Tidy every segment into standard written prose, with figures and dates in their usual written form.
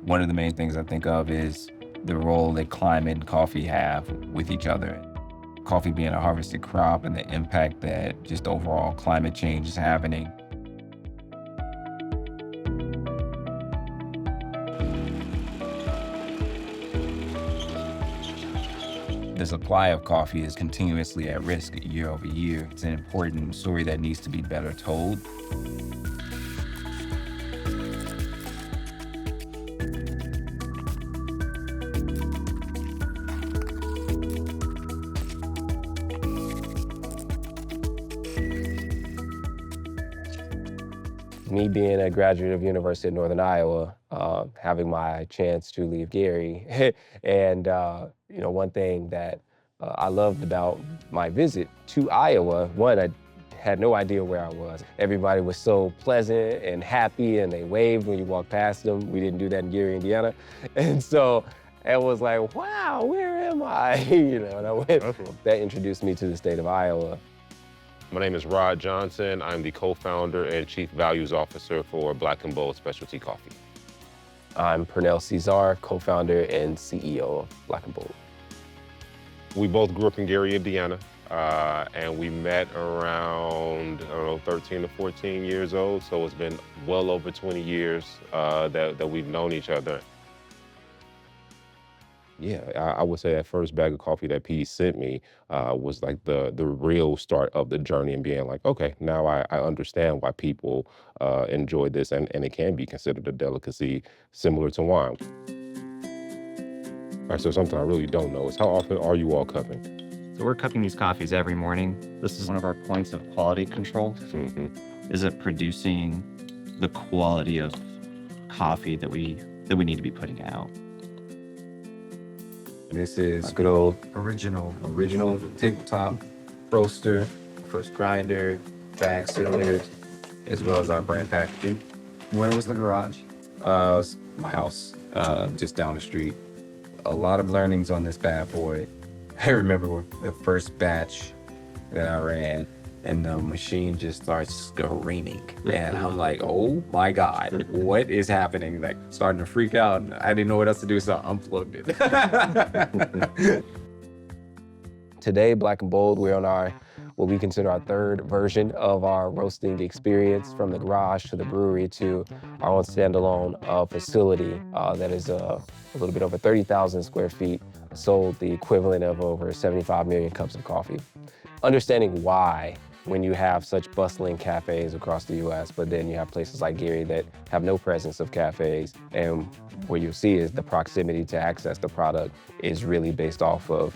One of the main things I think of is the role that climate and coffee have with each other. Coffee being a harvested crop and the impact that just overall climate change is happening. The supply of coffee is continuously at risk year over year. It's an important story that needs to be better told. Me being a graduate of University of Northern Iowa, having my chance to leave Gary, and one thing that I loved about my visit to Iowa, one, I had no idea where I was. Everybody was so pleasant and happy, and they waved when you walked past them. We didn't do that in Gary, Indiana, and so it was like, wow, where am I? And I went. That introduced me to the state of Iowa. My name is Rod Johnson. I'm the co-founder and chief values officer for BLK Bold Specialty Coffee. I'm Pernell Cesar, co-founder and CEO of BLK Bold. We both grew up in Gary, Indiana, and we met around, 13 to 14 years old. So it's been well over 20 years that we've known each other. Yeah, I would say that first bag of coffee that P sent me was like the real start of the journey and being like, okay, now I understand why people enjoy this and it can be considered a delicacy similar to wine. All right, so something I really don't know is how often are you all cupping? So we're cupping these coffees every morning. This is one of our points of quality control. Is it producing the quality of coffee that we need to be putting out? This is good old original tabletop roaster, first grinder, bag sealers, as well as our brand packaging. Where was the garage? My house, just down the street. A lot of learnings on this bad boy. I remember the first batch that I ran, and the machine just starts screaming. And I'm like, oh my God, what is happening? Like, starting to freak out. I didn't know what else to do, so I unplugged it. Today, BLK Bold, we're on what we consider our third version of our roasting experience, from the garage to the brewery to our own standalone facility that is a little bit over 30,000 square feet, sold the equivalent of over 75 million cups of coffee. Understanding why, when you have such bustling cafes across the US, but then you have places like Gary that have no presence of cafes, and what you see is the proximity to access the product is really based off of,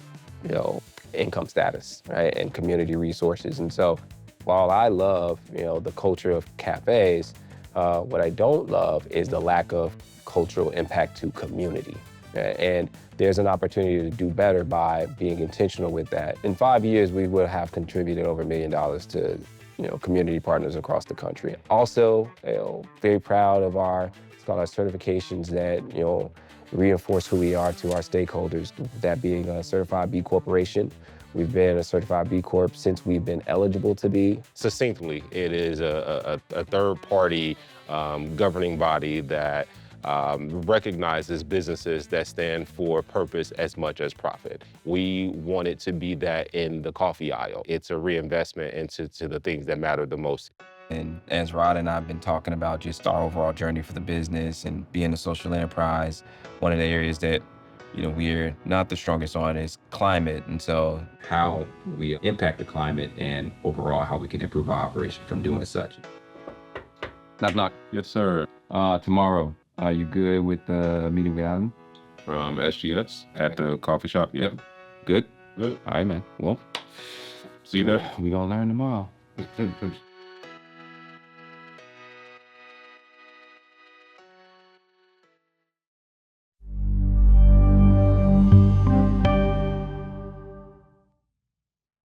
income status, right, and community resources. And so while I love, the culture of cafes, what I don't love is the lack of cultural impact to community. And there's an opportunity to do better by being intentional with that. In 5 years, we will have contributed over $1 million to, community partners across the country. Also, very proud of our certifications that, reinforce who we are to our stakeholders, that being a certified B Corporation. We've been a certified B Corp since we've been eligible to be. Succinctly, it is a third-party governing body that recognizes businesses that stand for purpose as much as profit. We want it to be that in the coffee aisle. It's a reinvestment into the things that matter the most. And as Rod and I have been talking about just our overall journey for the business and being a social enterprise, one of the areas that, we're not the strongest on is climate. And so how we impact the climate and overall how we can improve our operation from doing such. Knock, knock. Yes, sir. Tomorrow, are you good with the meeting with Adam? From SGS at the coffee shop, yeah. Good? Good. All right, man. Well, See you there. we gonna learn tomorrow.